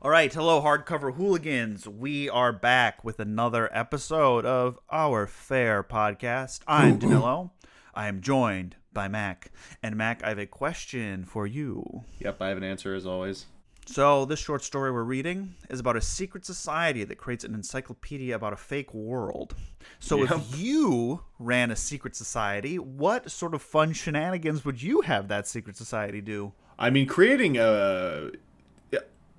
All right, hello, hardcover hooligans. We are back with another episode of our fair podcast. I'm Danilo. I am joined by Mac. And Mac, I have a question for you. Yep, I have an answer as always. So, this short story we're reading is about a secret society that creates an encyclopedia about a fake world. So, Yep. if you ran a secret society, what sort of fun shenanigans would you have that secret society do? I mean,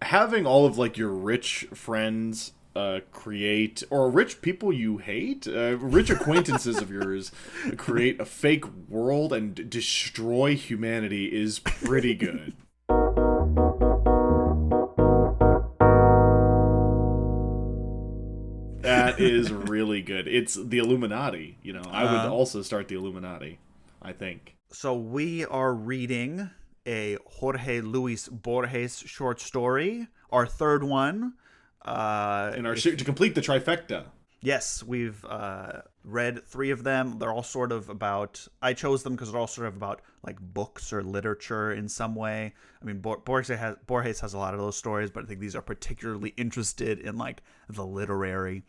having all of like your rich friends create, or rich people you hate, rich acquaintances of yours create a fake world and destroy humanity is pretty good. That is really good. It's the Illuminati. I would also start the Illuminati, I think. So, we are reading a Jorge Luis Borges short story, our third one. To complete the trifecta. Yes, we've read three of them. They're all sort of about. I chose them because they're all sort of about like books or literature in some way. I mean, Borges has a lot of those stories, but I think these are particularly interested in like the literary.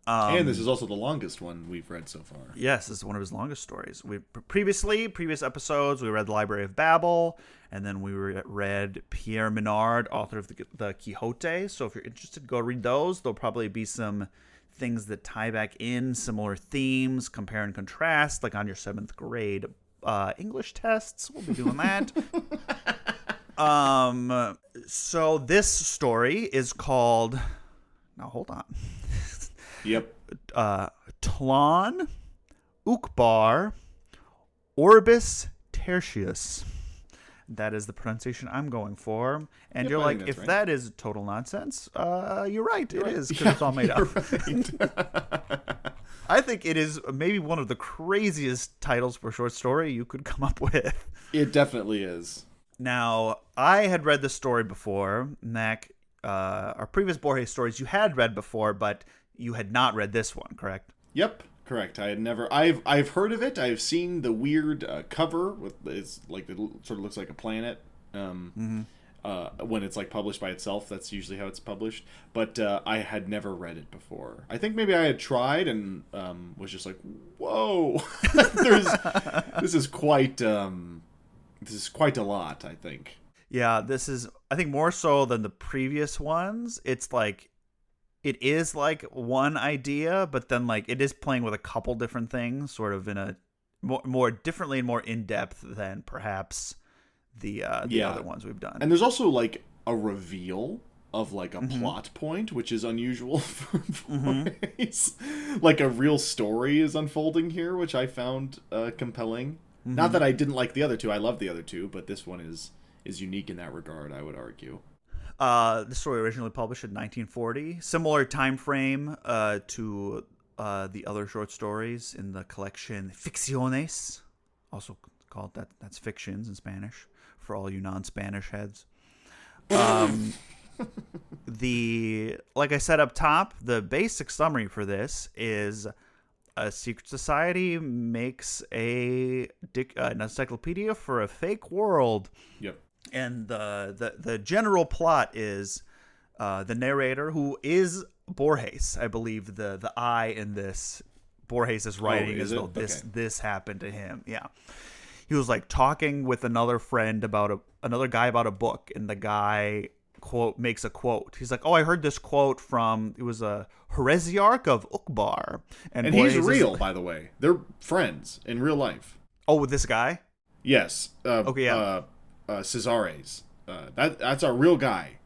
And this is also the longest one we've read so far. Yes, this is one of his longest stories. Previous episodes, we read The Library of Babel, and then we read Pierre Menard, author of the Quixote. So if you're interested, go read those. There'll probably be some things that tie back in, similar themes, compare and contrast, like on your 7th grade English tests. We'll be doing that. So this story is called... Now, hold on. Yep. Tlön, Uqbar, Orbis Tertius. That is the pronunciation I'm going for. And Yep, you're I like, think if that's that is total nonsense, you're right. It is, because it's all made up. Right. I think it is maybe one of the craziest titles for a short story you could come up with. It definitely is. Now, I had read this story before. Mac, our previous Borges stories you had read before, but you had not read this one, correct? Yep, correct. I had never. I've heard of it. I've seen the weird cover with it's like it sort of looks like a planet. When it's like published by itself, that's usually how it's published. But I had never read it before. I think maybe I had tried and was just like, "Whoa, this is quite a lot." I think. Yeah, this is, I think, more so than the previous ones. It is like one idea, but then like it is playing with a couple different things, sort of in a more differently and more in depth than perhaps the other ones we've done. And there's also like a reveal of like a plot point, which is unusual for Borges. Like a real story is unfolding here, which I found compelling. Not that I didn't like the other two; I love the other two, but this one is unique in that regard, I would argue. The story originally published in 1940, similar time frame to the other short stories in the collection Ficciones, also called that's fictions in Spanish for all you non-Spanish heads. Like I said up top, the basic summary for this is a secret society makes an encyclopedia for a fake world. Yep. And the general plot is the narrator, who is Borges, I believe the I in this, Borges is writing as though this happened to him. Yeah, he was like talking with another friend about another guy about a book, and the guy makes a quote. He's like, "Oh, I heard this quote from it was a heresiarch of Uqbar," and he's real, by the way. They're friends in real life. Oh, with this guy? Yes. Okay. Yeah. Cesares. That's a real guy.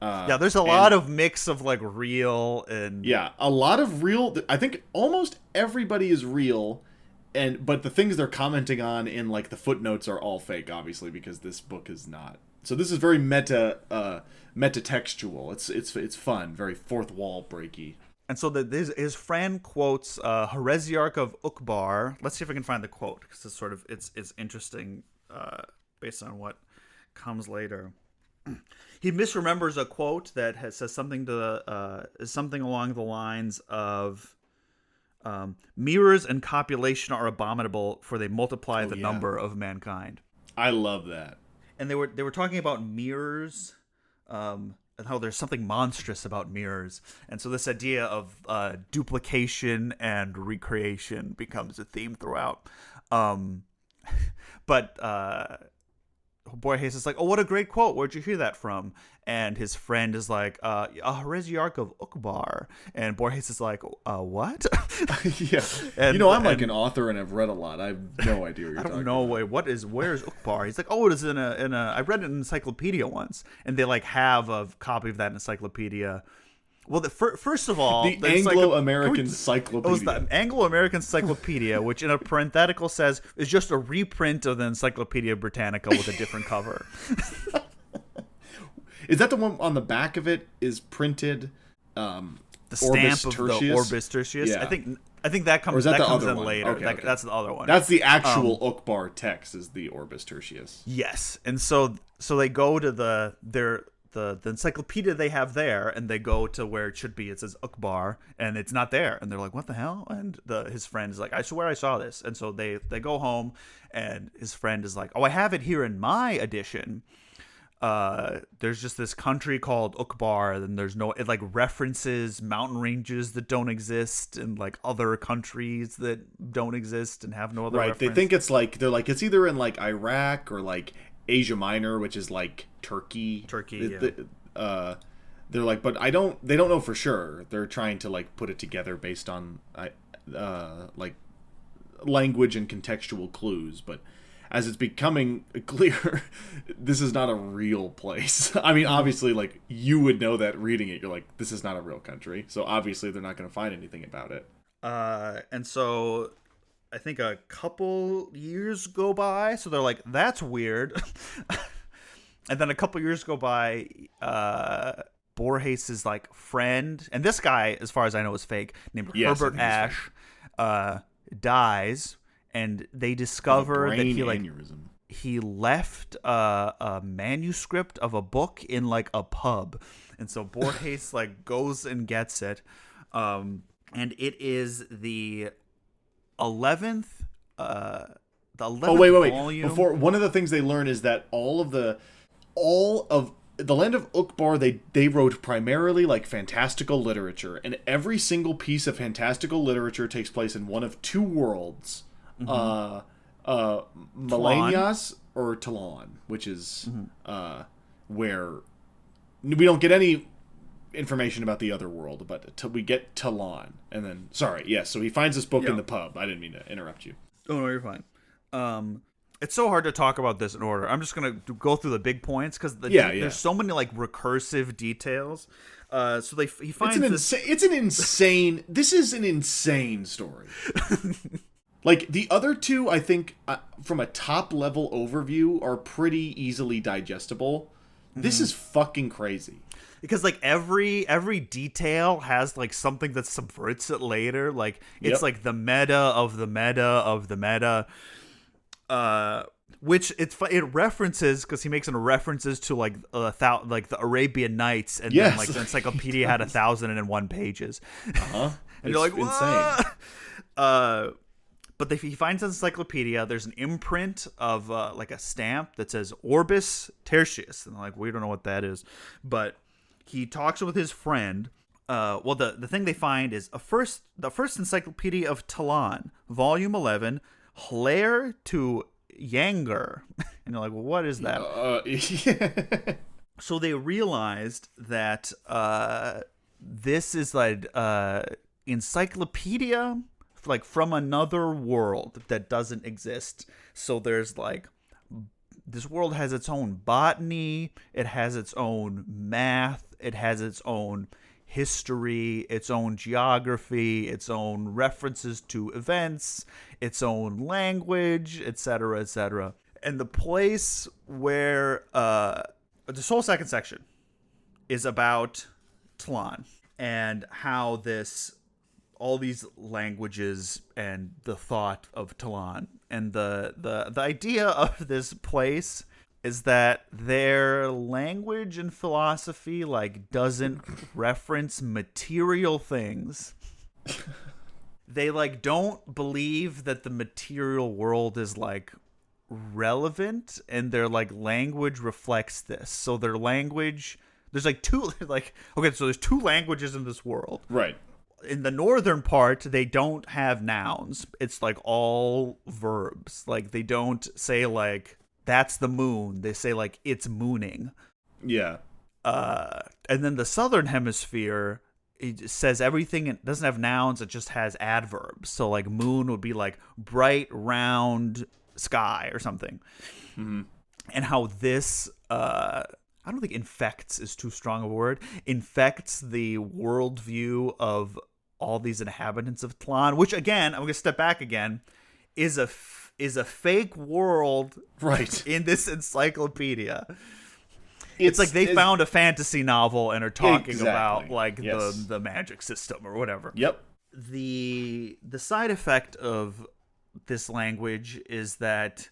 Yeah, there's a lot of mix of like real and a lot of real. I think almost everybody is real, but the things they're commenting on in like the footnotes are all fake, obviously, because this book is not. So this is very meta-textual. It's fun, very fourth wall breaky. And so his friend quotes heresiarch of Uqbar. Let's see if I can find the quote, because it's interesting based on what comes later. He misremembers a quote that says something something along the lines of mirrors and copulation are abominable, for they multiply the number of mankind. I love that. And they were talking about mirrors how there's something monstrous about mirrors, and so this idea of duplication and recreation becomes a theme throughout. But Borges is like, "Oh, what a great quote! Where'd you hear that from?" And his friend is like, "A heresiarch of Uqbar." And Borges is like, "What?" Yeah, and, I'm like an author and I've read a lot. I have no idea what you're talking about. I don't know. Wait, where's Uqbar? He's like, "Oh, it is in a. I read it in an encyclopedia once," and they like have a copy of that encyclopedia. Well, first of all, the Anglo-American Encyclopedia. It was the Anglo-American Encyclopedia, which in a parenthetical says is just a reprint of the Encyclopedia Britannica with a different cover. Is that the one on the back of it is printed? The stamp of the Orbis Tertius. Yeah. I think that comes. That comes in later. Okay. That's the other one. That's the actual Uqbar text. Is the Orbis Tertius? Yes, and so they go to the encyclopedia they have there, and they go to where it should be. It says Uqbar, and it's not there, and they're like, "What the hell?" And his friend is like, "I swear I saw this." And so they go home, and his friend is like, "Oh, I have it here in my edition. There's just this country called Uqbar, and it like references mountain ranges that don't exist and like other countries that don't exist and have no other right. reference. They think it's like it's either in like Iraq or like Asia Minor, which is like Turkey. They're like, but they don't know for sure. They're trying to like put it together based on like language and contextual clues, but as it's becoming clear, this is not a real place. I mean, obviously, like, you would know that reading it. You're like, this is not a real country. So obviously they're not going to find anything about it. And so I think a couple years go by. So they're like, that's weird. And then a couple years go by, Borges' like friend, and this guy, as far as I know, is fake, named Herbert Ashe, dies. And they discover that he left a manuscript of a book in like a pub, and so Borges like goes and gets it, and it is the 11th. The 11th wait. volume. Before, one of the things they learn is that all of the land of Uqbar, they wrote primarily like fantastical literature, and every single piece of fantastical literature takes place in one of two worlds. Milanias or Tlön, which is where we don't get any information about the other world, but we get Tlön, and then so he finds this book in the pub. I didn't mean to interrupt you. Oh no, you're fine. It's so hard to talk about this in order. I'm just gonna go through the big points because there's so many like recursive details. So he finds this is an insane story. Like, the other two, I think, from a top-level overview, are pretty easily digestible. This is fucking crazy. Because, like, every detail has, like, something that subverts it later. Like, it's, like, the meta of the meta of the meta. Which it references, because he makes references to, like, the Arabian Nights. And then, like, the encyclopedia had 1,001 pages. Uh-huh. And you're like, insane. But he finds an encyclopedia. There's an imprint of like a stamp that says Orbis Tertius, and like we don't know what that is. But he talks with his friend. The thing they find is the first encyclopedia of Tlön, volume 11, Hlair to Yanger, and you're like, well, what is that? So they realized that this is like encyclopedia, like from another world that doesn't exist. So there's like, this world has its own botany, it has its own math, it has its own history, its own geography, its own references to events, its own language, etc., etc. And the place where this whole second section is about Tlön and how all these languages and the thought of Tlön, and the idea of this place is that their language and philosophy like doesn't reference material things. They like don't believe that the material world is like relevant, and their like language reflects this. So their There's like two, like, okay, so there's two languages in this world. Right. In the northern part, they don't have nouns. It's like all verbs. Like they don't say like, that's the moon. They say like, it's mooning. Yeah. And then the southern hemisphere, it says everything. It doesn't have nouns. It just has adverbs. So like moon would be like bright, round sky or something. Mm-hmm. And how this, I don't think infects is too strong of a word, infects the worldview of all these inhabitants of Tlön, which again, I'm going to step back again, is a fake world, right, in this encyclopedia. It's like they found a fantasy novel and are talking about like the magic system or whatever. Yep. The side effect of this language is that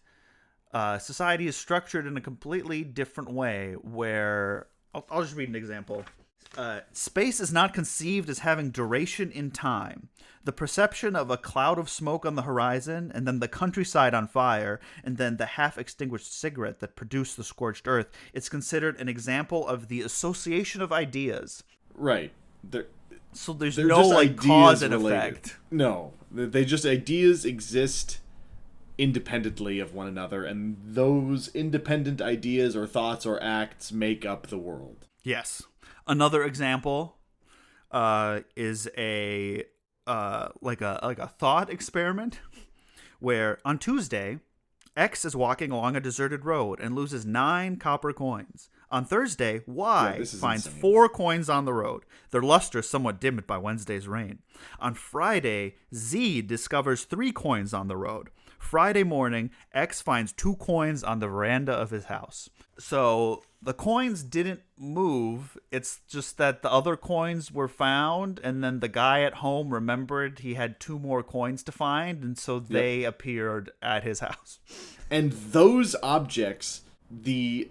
society is structured in a completely different way, where I'll just read an example. Space is not conceived as having duration in time. The perception of a cloud of smoke on the horizon, and then the countryside on fire, and then the half-extinguished cigarette that produced the scorched earth, is considered an example of the association of ideas. Right. So there's no like cause and effect. No. They just, ideas exist independently of one another, and those independent ideas or thoughts or acts make up the world. Yes. Another example is a thought experiment where on Tuesday, X is walking along a deserted road and loses 9 copper coins. On Thursday, Y finds insane. 4 coins on the road. Their luster is somewhat dimmed by Wednesday's rain. On Friday, Z discovers 3 coins on the road. Friday morning, X finds 2 coins on the veranda of his house. So the coins didn't move. It's just that the other coins were found, and then the guy at home remembered he had 2 more coins to find, and so they appeared at his house. And those objects, the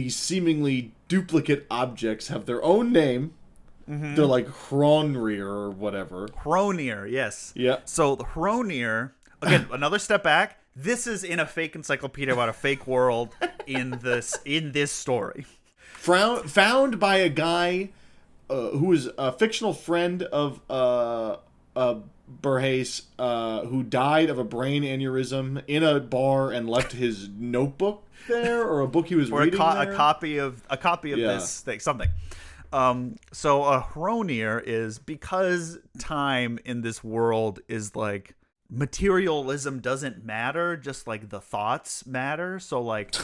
seemingly duplicate objects, have their own name. Mm-hmm. They're like Hronir or whatever. Hronir, yes. Yeah. So the Hronir, again, another step back. This is in a fake encyclopedia about a fake world in this story. Found by a guy who is a fictional friend of Borges, who died of a brain aneurysm in a bar and left his notebook there, or a book he was reading there. A copy of this thing, something. So a Hronir is, because time in this world is like, materialism doesn't matter, just like the thoughts matter. So like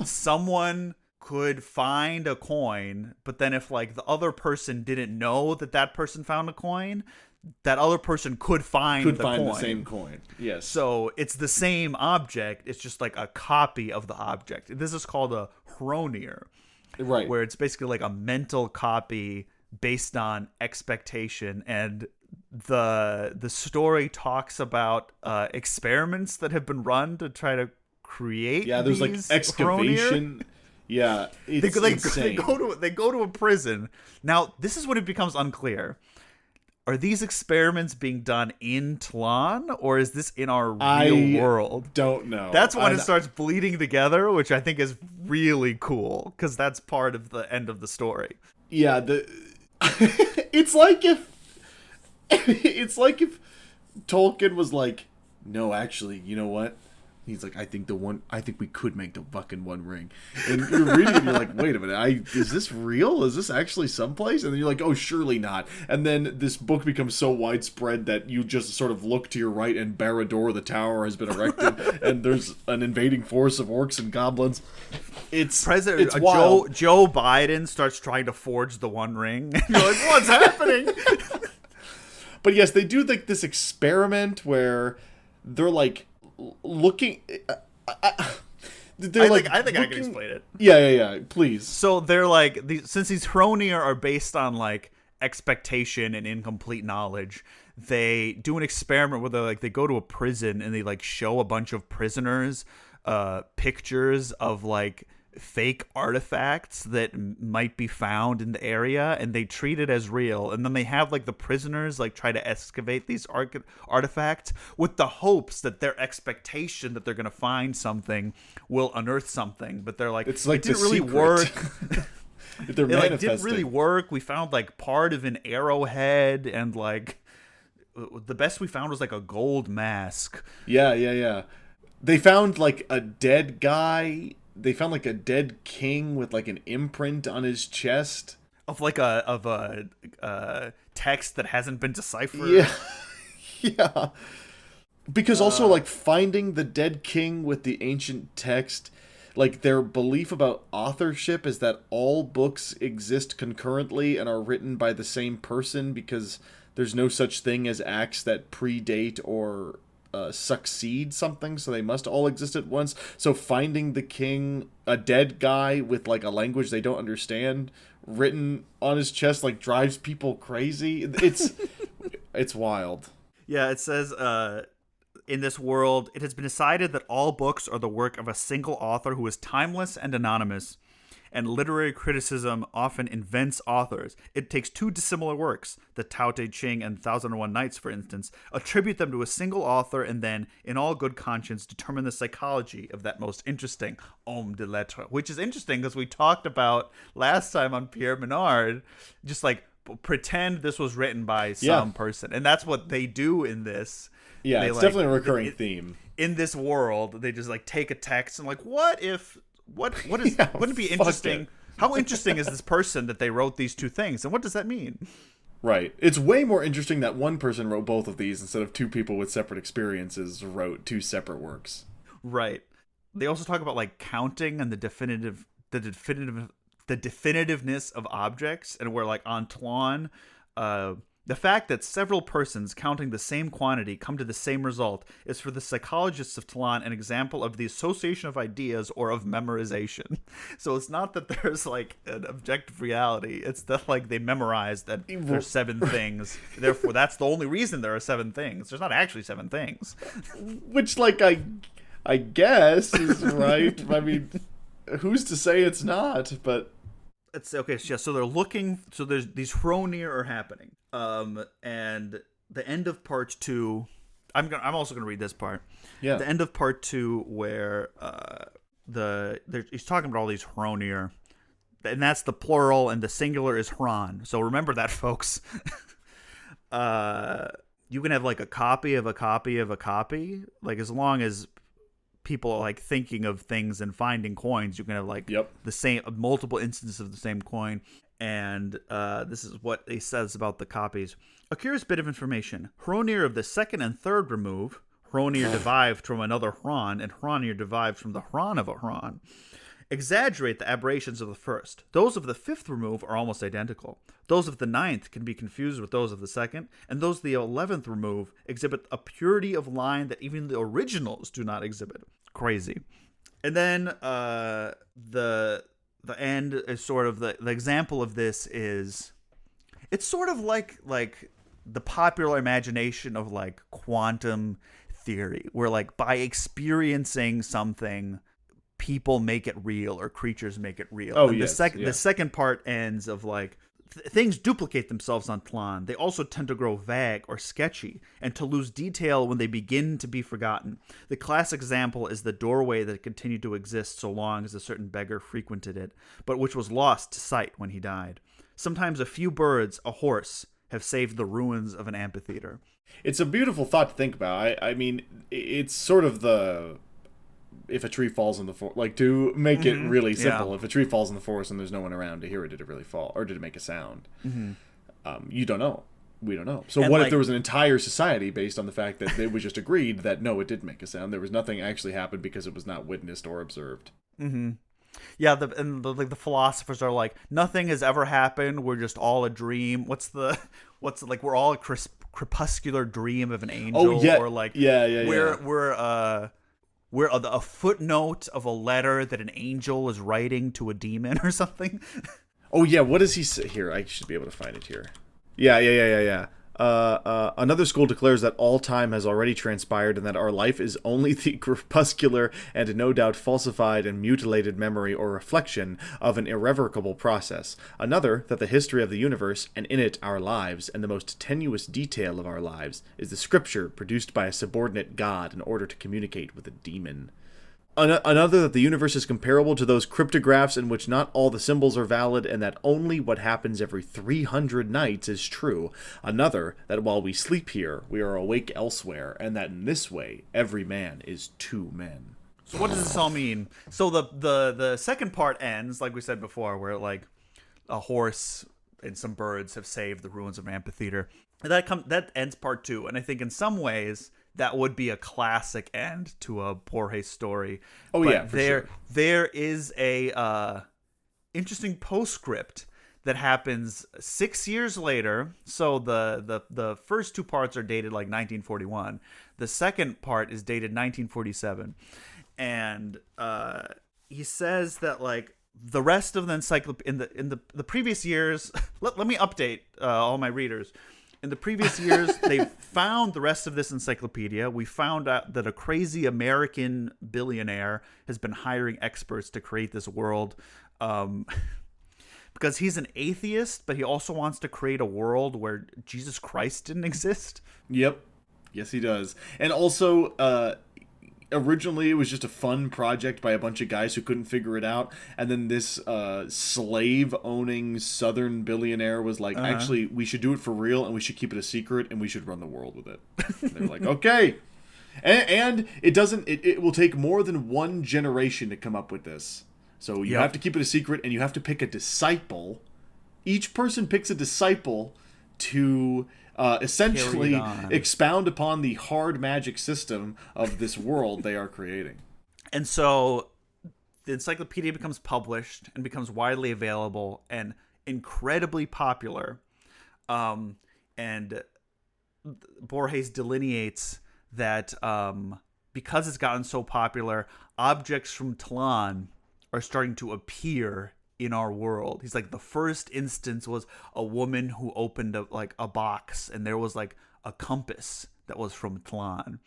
someone could find a coin, but then if like the other person didn't know that person found a coin, that other person could find the same coin. Yes. So it's the same object, it's just like a copy of the object. This is called a Hronir. Right. Where it's basically like a mental copy based on expectation. And the story talks about experiments that have been run to try to create. Yeah, there's like excavation. Hronir. Yeah, it's insane. They go to a prison. Now, this is when it becomes unclear. Are these experiments being done in Tlön, or is this in our real world? Don't know. That's when it starts bleeding together, which I think is really cool, because that's part of the end of the story. Yeah, it's like if Tolkien was like, no, actually, you know what? He's like, I think we could make the fucking One Ring. And you're reading and you're like, wait a minute, is this real? Is this actually someplace? And then you're like, oh, surely not. And then this book becomes so widespread that you just sort of look to your right and Barad-dûr, the tower, has been erected, and there's an invading force of orcs and goblins. It's wild. Joe Biden starts trying to forge the One Ring. And you're like, what's happening? But yes, they do like this experiment where they're like looking. I think I can explain it. Yeah. Please. So they're like, since these Hronir are based on like expectation and incomplete knowledge, they do an experiment where they go to a prison and they like show a bunch of prisoners pictures of like fake artifacts that might be found in the area, and they treat it as real, and then they have like the prisoners like try to excavate these artifacts with the hopes that their expectation that they're going to find something will unearth something, but they're like, it's like it didn't really work. They're it like didn't manifesting. really work. We found like part of an arrowhead, and like the best we found was like a gold mask. Yeah. They found like a dead guy. They found like a dead king with like an imprint on his chest. Of like a text that hasn't been deciphered. Yeah. Yeah. Because also, like, finding the dead king with the ancient text, like, their belief about authorship is that all books exist concurrently and are written by the same person because there's no such thing as acts that predate or succeed something, so they must all exist at once. So finding the king, a dead guy with, like, a language they don't understand, written on his chest, like, drives people crazy. It's wild. Yeah, it says, in this world, it has been decided that all books are the work of a single author who is timeless and anonymous, and literary criticism often invents authors. It takes two dissimilar works, the Tao Te Ching and 1001 Nights, for instance, attribute them to a single author, and then, in all good conscience, determine the psychology of that most interesting homme de lettres. Which is interesting because we talked about last time on Pierre Menard, just like pretend this was written by some person. And that's what they do in this. Yeah, they, it's like, definitely a recurring theme. In this world, they just like take a text and like, what if, what is, wouldn't it be interesting? How interesting is this person that they wrote these two things? And what does that mean? Right. It's way more interesting that one person wrote both of these instead of two people with separate experiences wrote two separate works. Right. They also talk about like counting and the definitiveness of objects, and where like on Tlön, the fact that several persons counting the same quantity come to the same result is for the psychologists of Tlön an example of the association of ideas or of memorization. So it's not that there's like an objective reality, it's that like they memorized that there's seven things, therefore that's the only reason there are seven things. There's not actually seven things. Which, like, I guess is right. I mean, who's to say it's not? But it's okay. So they're looking. So there's these Hronir are happening. And the end of part 2. I'm also gonna read this part. Yeah. The end of part 2, where he's talking about all these Hronir, and that's the plural, and the singular is Hron. So remember that, folks. You can have like a copy of a copy of a copy. Like, as long as people are like thinking of things and finding coins, you can have like the same multiple instances of the same coin. And this is what he says about the copies. A curious bit of information. Hronir of the second and third remove, Hronir derived from another Hron, and Hronir derived from the Hron of a Hron, exaggerate the aberrations of the first. Those of the fifth remove are almost identical. Those of the ninth can be confused with those of the second, and those of the 11th remove exhibit a purity of line that even the originals do not exhibit. Crazy. And then the end is sort of the example of this is, it's sort of like the popular imagination of like quantum theory, where like by experiencing something, people make it real or creatures make it real. Oh, and yes. The second part ends of like things duplicate themselves on Tlön. They also tend to grow vague or sketchy and to lose detail when they begin to be forgotten. The classic example is the doorway that continued to exist so long as a certain beggar frequented it, but which was lost to sight when he died. Sometimes a few birds, a horse, have saved the ruins of an amphitheater. It's a beautiful thought to think about. I mean, it's sort of the, if a tree falls in the forest, like, to make it really simple, if a tree falls in the forest and there's no one around to hear it, did it really fall, or did it make a sound? You don't know. We don't know. So, and what if there was an entire society based on the fact that it was just agreed that no, it did make a sound, there was nothing actually happened because it was not witnessed or observed? Yeah, the philosophers are like, nothing has ever happened, we're just all a dream. What's like, we're all a crepuscular dream of an angel. Oh, yeah. Or like, we're a footnote of a letter that an angel is writing to a demon or something. Oh, yeah, what does he say? Here, I should be able to find it here. Yeah. Another school declares that all time has already transpired and that our life is only the crepuscular and no doubt falsified and mutilated memory or reflection of an irrevocable process. Another, that the history of the universe, and in it our lives, and the most tenuous detail of our lives, is the scripture produced by a subordinate god in order to communicate with a demon. Another, that the universe is comparable to those cryptographs in which not all the symbols are valid and that only what happens every 300 nights is true. Another, that while we sleep here, we are awake elsewhere, and that in this way, every man is two men. So what does this all mean? So the second part ends, like we said before, where like a horse and some birds have saved the ruins of an amphitheater. That ends part 2, and I think in some ways that would be a classic end to a Borges story. Oh, but yeah, for sure. There is a interesting postscript that happens 6 years later. So the first 2 parts are dated like 1941. The second part is dated 1947, and he says that like the rest of the encyclopedia in the previous years. Let me update all my readers. In the previous years, they found the rest of this encyclopedia. We found out that a crazy American billionaire has been hiring experts to create this world because he's an atheist, but he also wants to create a world where Jesus Christ didn't exist. Yep. Yes, he does. And also, originally it was just a fun project by a bunch of guys who couldn't figure it out, and then this slave-owning southern billionaire was like, actually, we should do it for real, and we should keep it a secret, and we should run the world with it. They're like, okay. And it will take more than one generation to come up with this. So you have to keep it a secret, and you have to pick a disciple. Each person picks a disciple to essentially expound upon the hard magic system of this world they are creating. And so the encyclopedia becomes published and becomes widely available and incredibly popular. And Borges delineates that because it's gotten so popular, objects from Tlön are starting to appear in our world. He's like, the first instance was a woman who opened a box, and there was like a compass that was from Tlön.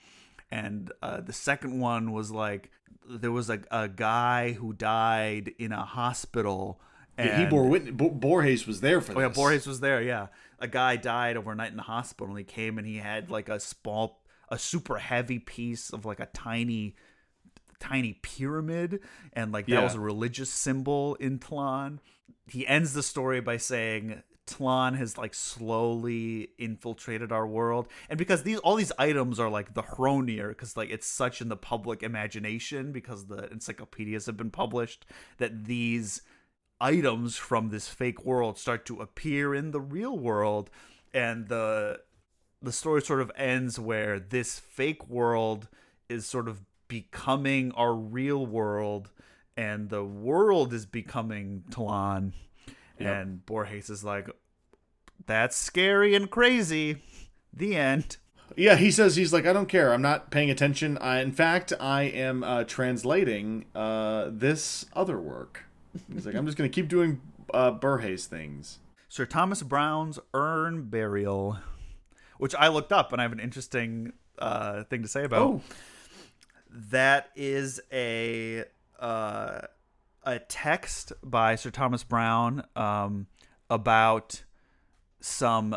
And the second one was like, there was a guy who died in a hospital. And Borges was there for this. Oh yeah, Borges was there. Yeah, a guy died overnight in the hospital, and he came and he had like a super heavy piece of like a tiny pyramid, and like that was a religious symbol in Tlön. He ends the story by saying Tlön has like slowly infiltrated our world, and because all these items are like the Hronier, because like it's such in the public imagination because the encyclopedias have been published, that these items from this fake world start to appear in the real world, and the story sort of ends where this fake world is sort of becoming our real world, and the world is becoming Tlön. And Borges is like, that's scary and crazy. The end. Yeah, he's like, I don't care. I'm not paying attention. In fact, I am translating this other work. He's like, I'm just going to keep doing Borges things. Sir Thomas Browne's Urn Burial, which I looked up, and I have an interesting thing to say about. Oh. That is a text by Sir Thomas Browne about some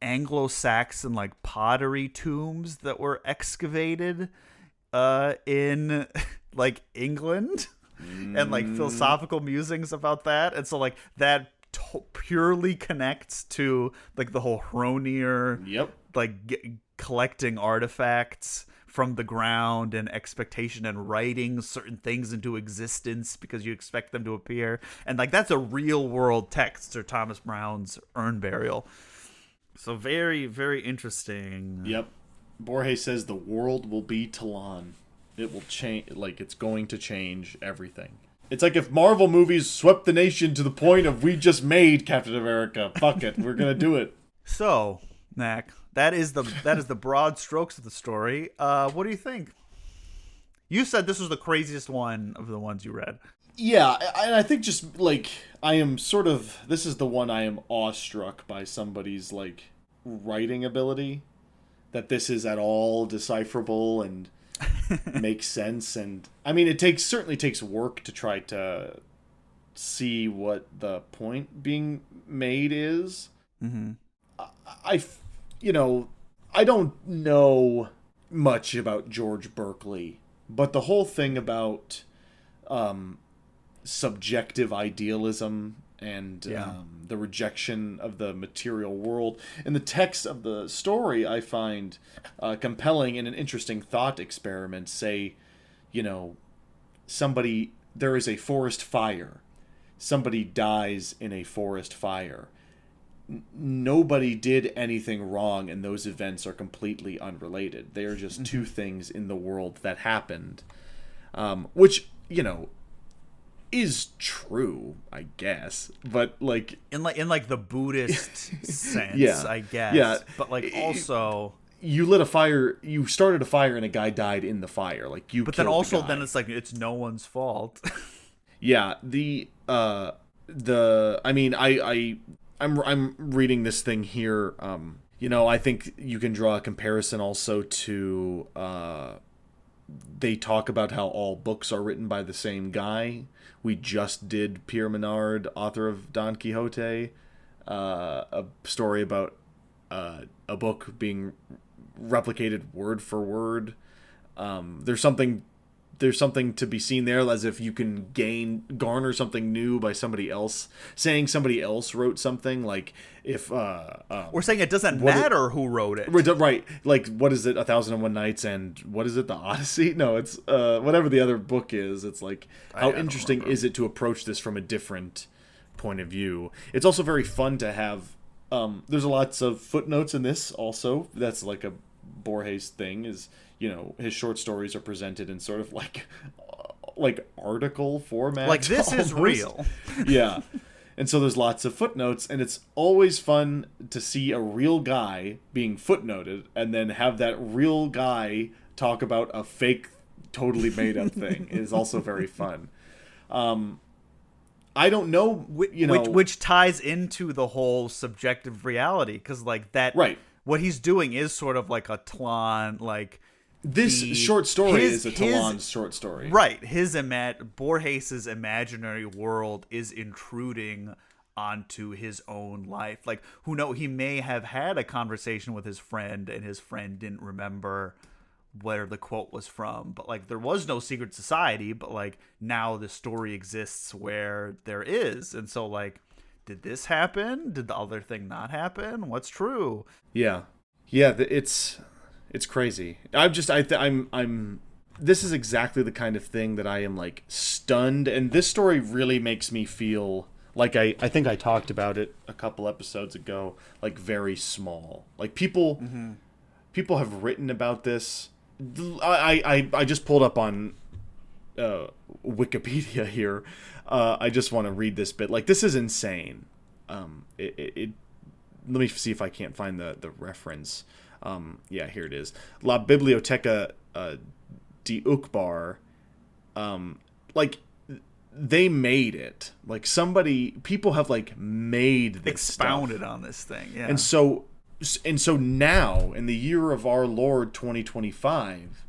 Anglo-Saxon like pottery tombs that were excavated in like England, and like philosophical musings about that. And so like that purely connects to like the whole Hronier, like collecting artifacts from the ground and expectation and writing certain things into existence because you expect them to appear. And like that's a real world text, Sir Thomas Browne's Urn Burial. So very, very interesting. Yep. Borges says the world will be Tlön. It will change, like it's going to change everything. It's like if Marvel movies swept the nation to the point of we just made Captain America. Fuck it, we're gonna do it. So, Mac, that is the broad strokes of the story. What do you think? You said this was the craziest one of the ones you read. Yeah, I think just like I am sort of, this is the one I am awestruck by somebody's like writing ability, that this is at all decipherable and makes sense. And I mean, it certainly takes work to try to see what the point being made is. Mm-hmm. I don't know much about George Berkeley But the whole thing about subjective idealism and the rejection of the material world in the text of the story, I find compelling and an interesting thought experiment. Say, there is a forest fire. Somebody dies in a forest fire. Nobody did anything wrong, and those events are completely unrelated. They are just two things in the world that happened, which is true, I guess. But in the Buddhist sense, I guess. But also, you lit a fire. You started a fire, and a guy died in the fire. But then also, then it's it's no one's fault. Yeah. I'm reading this thing here. I think you can draw a comparison also to. They talk about how all books are written by the same guy. We just did Pierre Menard, author of Don Quixote, a story about a book being replicated word for word. There's something to be seen there, as if you can garner something new by somebody else saying somebody else wrote something. Like if we're saying it doesn't matter who wrote it, right? Like, what is it, 1001 Nights, and what is it, the Odyssey? No, it's whatever the other book is. It's like, how interesting is it to approach this from a different point of view? It's also very fun to have. There's lots of footnotes in this also. That's like a Borges thing. Is his short stories are presented in sort of like article format. Like, this almost is real. Yeah. And so there's lots of footnotes, and it's always fun to see a real guy being footnoted and then have that real guy talk about a fake, totally made up thing. Is also very fun. I don't know, which ties into the whole subjective reality, because that right. What he's doing is sort of like a Tlön, this short story is a Tlön short story. Right. Borges' imaginary world is intruding onto his own life. He may have had a conversation with his friend, and his friend didn't remember where the quote was from. But there was no secret society, but now the story exists where there is. And so did this happen? Did the other thing not happen? What's true? Yeah. Yeah, it's crazy. I'm this is exactly the kind of thing that I am stunned, and this story really makes me feel like I think I talked about it a couple episodes ago, very small. People have written about this. I just pulled up on Wikipedia here. I just want to read this bit. This is insane. Let me see if I can't find the reference. Yeah, here it is. La Biblioteca de Uqbar. They made it. People have made this expounded stuff on this thing. Yeah. And so now, in the year of our Lord 2025,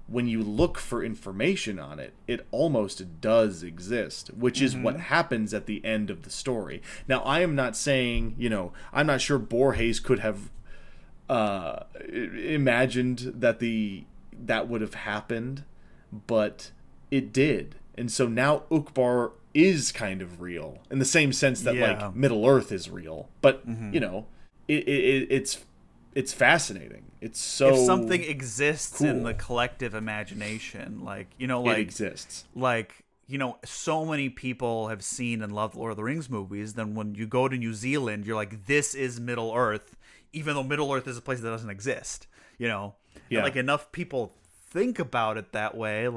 when you look for information on it, it almost does exist, which is what happens at the end of the story. Now, I am not saying, I'm not sure Borges could have imagined that would have happened, but it did. And so now Uqbar is kind of real in the same sense that Middle Earth is real, but it's fascinating. It's so if something exists cool in the collective imagination, it exists. So many people have seen and loved Lord of the Rings movies. Then when you go to New Zealand, you're like, this is Middle Earth, even though Middle Earth is a place that doesn't exist. Yeah. And, enough people think about it that way.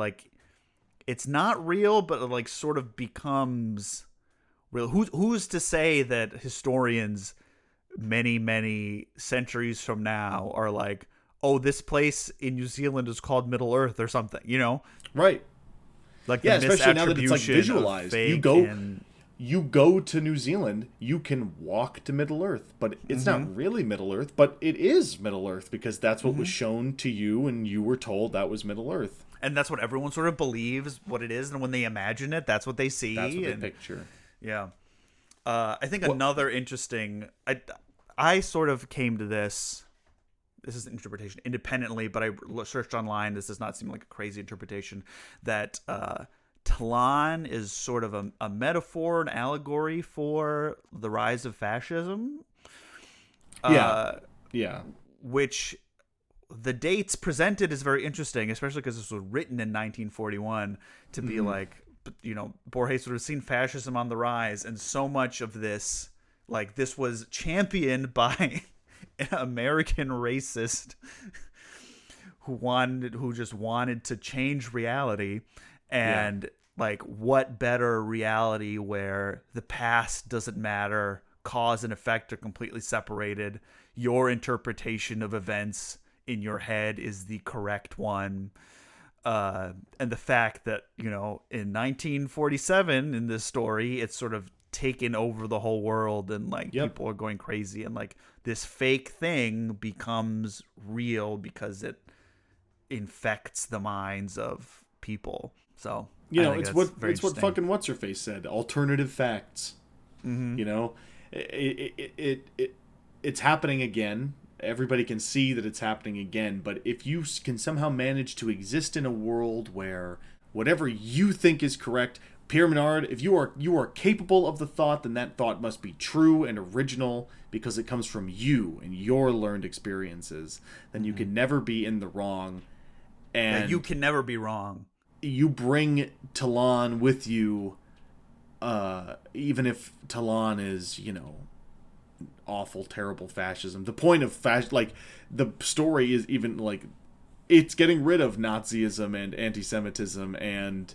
It's not real, but sort of becomes real. Who's to say that historians many, many centuries from now are oh, this place in New Zealand is called Middle Earth or something, Right. Especially now that it's visualized. You go to New Zealand, you can walk to Middle Earth, but it's not really Middle Earth, but it is Middle Earth because that's what was shown to you, and you were told that was Middle Earth. And that's what everyone sort of believes what it is, and when they imagine it, that's what they see. That's what they picture. Yeah. I think another interesting... I sort of came to this this is an interpretation independently, but I searched online. This does not seem like a crazy interpretation, that Tlön is sort of a metaphor, an allegory for the rise of fascism. Yeah. Which the dates presented is very interesting, especially because this was written in 1941 to be like, Borges would have seen fascism on the rise, and so much of this, like, this was championed by an American racist who just wanted to change reality. And like, what better reality where the past doesn't matter, cause and effect are completely separated, your interpretation of events in your head is the correct one. And the fact that, in 1947 in this story, it's sort of taken over the whole world, and like people are going crazy, and like this fake thing becomes real because it infects the minds of people. So it's what fucking what's her face said. Alternative facts. It's happening again. Everybody can see that it's happening again. But if you can somehow manage to exist in a world where whatever you think is correct, Pierre Menard, if you are capable of the thought, then that thought must be true and original because it comes from you and your learned experiences. Then you can never be in the wrong. And you can never be wrong. You bring Tlön with you, even if Tlön is, awful, terrible fascism. The point of the story is even like, it's getting rid of Nazism and anti-Semitism, and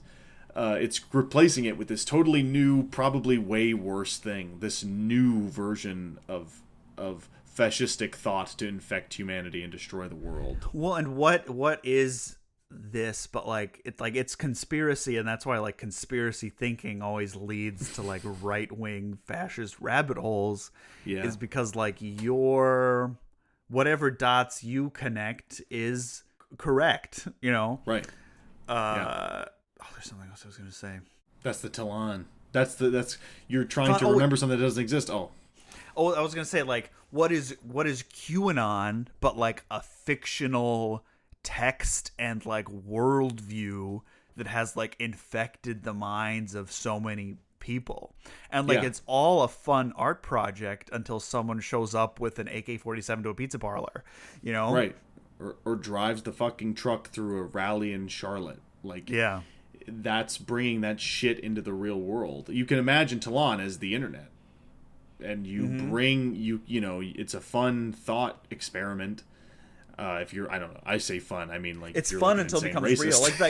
it's replacing it with this totally new, probably way worse thing. This new version of fascistic thought to infect humanity and destroy the world. Well, and what is this but like it's conspiracy, and that's why like conspiracy thinking always leads to like right-wing fascist rabbit holes, is because like your whatever dots you connect is correct, right. There's something else I was gonna say. That's the Tlön. That's you're trying to remember something that doesn't exist. I was gonna say, like, what is QAnon but like a fictional text and like worldview that has like infected the minds of so many people, and like it's all a fun art project until someone shows up with an AK-47 to a pizza parlor, right, or drives the fucking truck through a rally in Charlotte. Like, that's bringing that shit into the real world. You can imagine Tlön as the internet, and you bring it's a fun thought experiment. If you're, I don't know, I say fun, I mean like it's fun until it becomes racist. Real. Like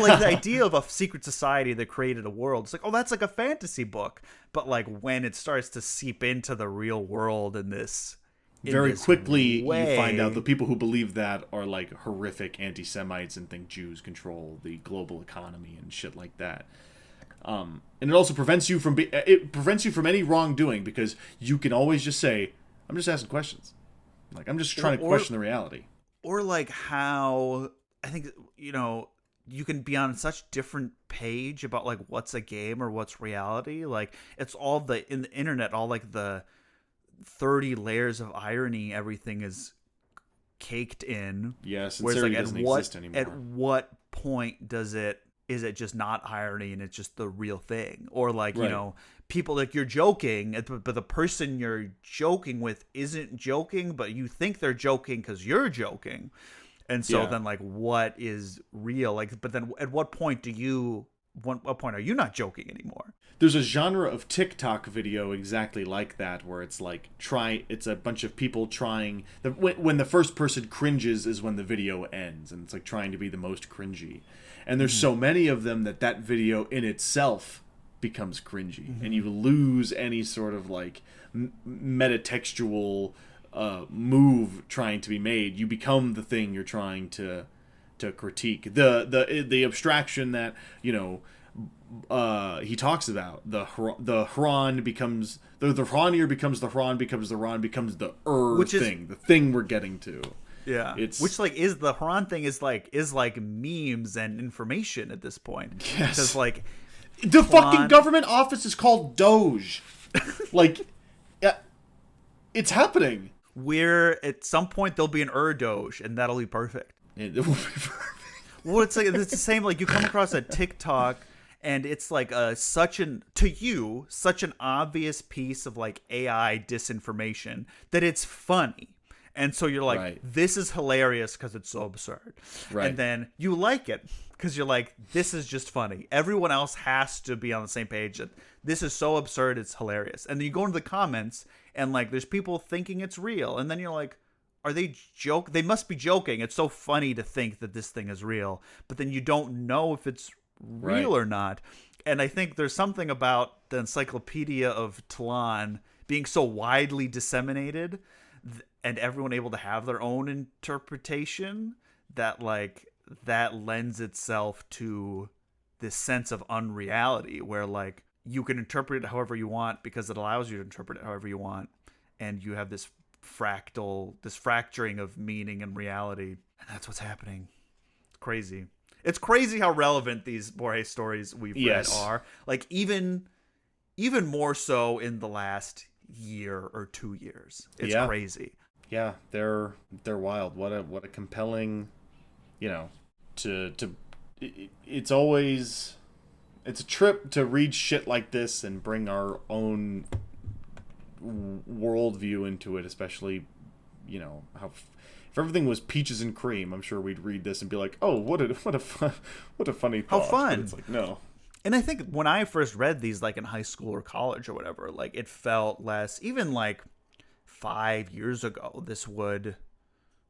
like the idea of a secret society that created a world. It's like, oh, that's like a fantasy book, but like when it starts to seep into the real world in this. Very quickly, you find out the people who believe that are like horrific anti-Semites and think Jews control the global economy and shit like that. And it also prevents you from any wrongdoing, because you can always just say, "I'm just asking questions." Like, I'm just trying to question the reality. Or like how I think you can be on such different page about like what's a game or what's reality. Like it's all in the internet, all like the 30 layers of irony everything is caked in. Yes, sincerity doesn't exist anymore. At what point is it just not irony and it's just the real thing? Or like, people like you're joking, but the person you're joking with isn't joking, but you think they're joking because you're joking. And so then like, what is real? Like, but then at what point what point are you not joking anymore? There's a genre of TikTok video exactly like that, where it's like it's a bunch of people trying. When the first person cringes is when the video ends, and it's like trying to be the most cringy. And there's so many of them that video in itself becomes cringy, and you lose any sort of like metatextual move trying to be made. You become the thing you're trying to critique. The abstraction that he talks about, the Hran becomes the Hranier becomes the Hran becomes the Ran becomes the thing, the thing we're getting to. Yeah, which like is the Hran thing is like memes and information at this point. Yes, because like the fucking government office is called Doge. Like, it's happening. where at some point there'll be an Doge, and that'll be perfect. It will be perfect. Well, it's the same. Like you come across a TikTok, and it's like such an obvious piece of like AI disinformation that it's funny. And so you're like, Right. This is hilarious because it's so absurd. Right. And then you like it because you're like, this is just funny. Everyone else has to be on the same page that this is so absurd, it's hilarious. And then you go into the comments and like there's people thinking it's real. And then you're like, are they joke? They must be joking. It's so funny to think that this thing is real. But then you don't know if it's real or not. And I think there's something about the Encyclopedia of Tlön being so widely disseminated and everyone able to have their own interpretation that like that lends itself to this sense of unreality where like you can interpret it however you want because it allows you to interpret it however you want, and you have this fracturing of meaning and reality, and that's what's happening. It's crazy. It's crazy how relevant these Borges stories we've read are. Like even more so in the last year or 2 years. It's crazy. Yeah, they're wild. What a compelling, it's a trip to read shit like this and bring our own worldview into it, especially, how if everything was peaches and cream, I'm sure we'd read this and be like, oh, what a funny thought. How fun. But it's like, no. And I think when I first read these, like in high school or college or whatever, like it felt less, even like 5 years ago, this would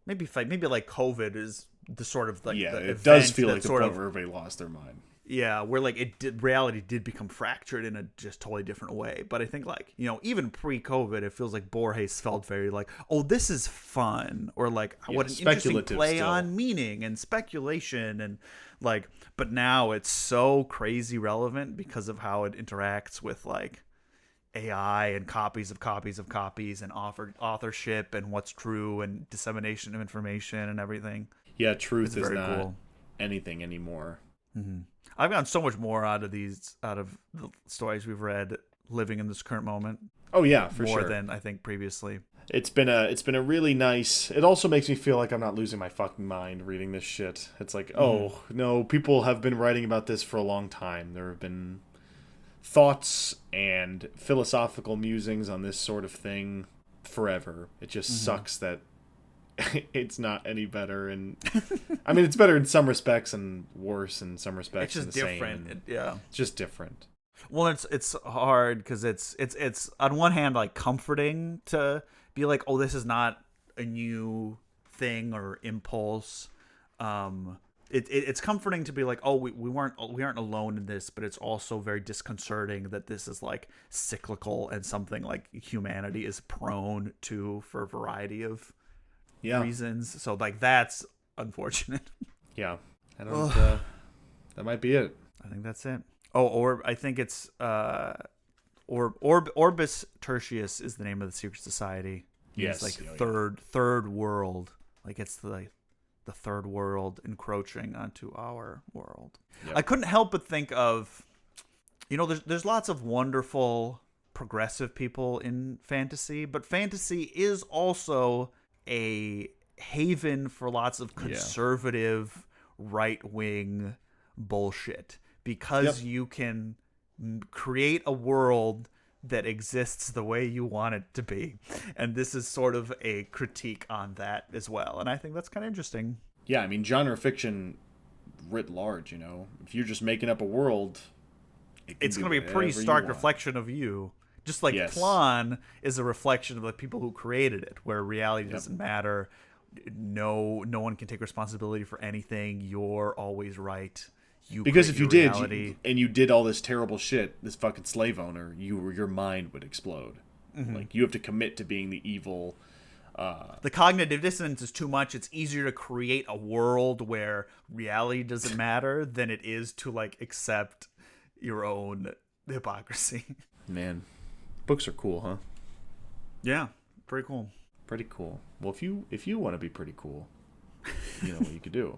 maybe like COVID is the sort of like the it does feel like the sort point of where everybody lost their mind. Yeah, where like reality did become fractured in a just totally different way. But I think like, even pre-COVID, it feels like Borges felt very like, oh, this is fun, or like what an interesting play on meaning and speculation, and like, but now it's so crazy relevant because of how it interacts with like AI and copies of copies of copies and authorship and what's true and dissemination of information and everything. Yeah, truth is not anything anymore. Mm-hmm. I've gotten so much more out of the stories we've read living in this current moment. Oh yeah, for sure. More than I think previously. It's been a really nice. It also makes me feel like I'm not losing my fucking mind reading this shit. It's like, oh no, people have been writing about this for a long time. There have been thoughts and philosophical musings on this sort of thing forever. It just sucks that it's not any better, and I mean it's better in some respects and worse in some respects. It's just different. It's just different. Well, it's hard because it's on one hand like comforting to be like, oh, this is not a new thing or impulse. It's comforting to be like, oh, we aren't alone in this, but it's also very disconcerting that this is like cyclical and something like humanity is prone to for a variety of reasons. So like that's unfortunate. Yeah, I don't. That might be it. I think that's it. Oh, or I think it's Orbis Tertius is the name of the secret society. Yes, it's like third world. Like it's the third world encroaching onto our world. Yep. I couldn't help but think of, there's lots of wonderful progressive people in fantasy, but fantasy is also a haven for lots of conservative right-wing bullshit because you can create a world that exists the way you want it to be. And this is sort of a critique on that as well. And I think that's kind of interesting. Yeah, I mean, genre fiction writ large, if you're just making up a world, it's going to be a pretty stark reflection of you. Just like Tlön is a reflection of the people who created it, where reality doesn't matter. No one can take responsibility for anything. You're always right. Because if you did, you did all this terrible shit, this fucking slave owner, your mind would explode. Mm-hmm. Like, you have to commit to being the evil. The cognitive dissonance is too much. It's easier to create a world where reality doesn't matter than it is to like accept your own hypocrisy. Man, books are cool, huh? Yeah, pretty cool. Pretty cool. Well, if you want to be pretty cool, you know what you could do.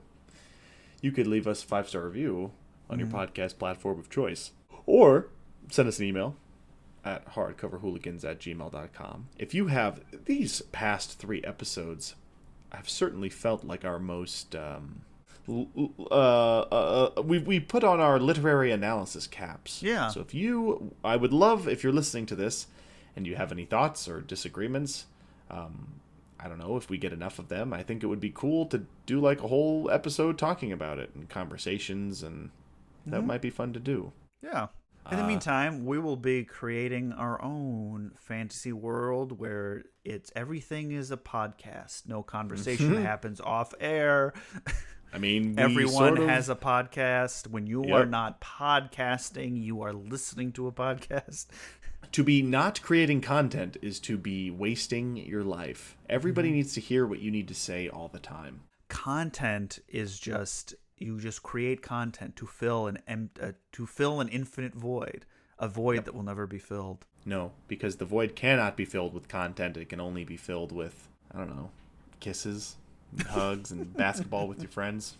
You could leave us a 5-star review on your podcast platform of choice. Or send us an email, at hardcoverhooligans@gmail.com. If you have these past 3 episodes, I've certainly felt like our most we put on our literary analysis caps. Yeah. So I would love if you're listening to this and you have any thoughts or disagreements. I don't know if we get enough of them. I think it would be cool to do like a whole episode talking about it and conversations, and that might be fun to do. Yeah. In the meantime, we will be creating our own fantasy world where everything is a podcast. No conversation happens off air. I mean, everyone has a podcast. When you are not podcasting, you are listening to a podcast. To be not creating content is to be wasting your life. Everybody needs to hear what you need to say all the time. Content is you just create content to fill an infinite void, a void that will never be filled. No, because the void cannot be filled with content. It can only be filled with, I don't know, kisses, and hugs, and basketball with your friends.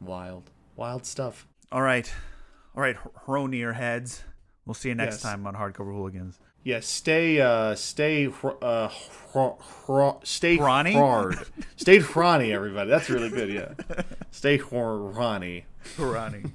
Wild stuff. All right, Hronier heads. We'll see you next time on Hardcover Hooligans. Yes, stay hard. Stay Hrani, everybody. That's really good, yeah. Stay Hrani. Hrani.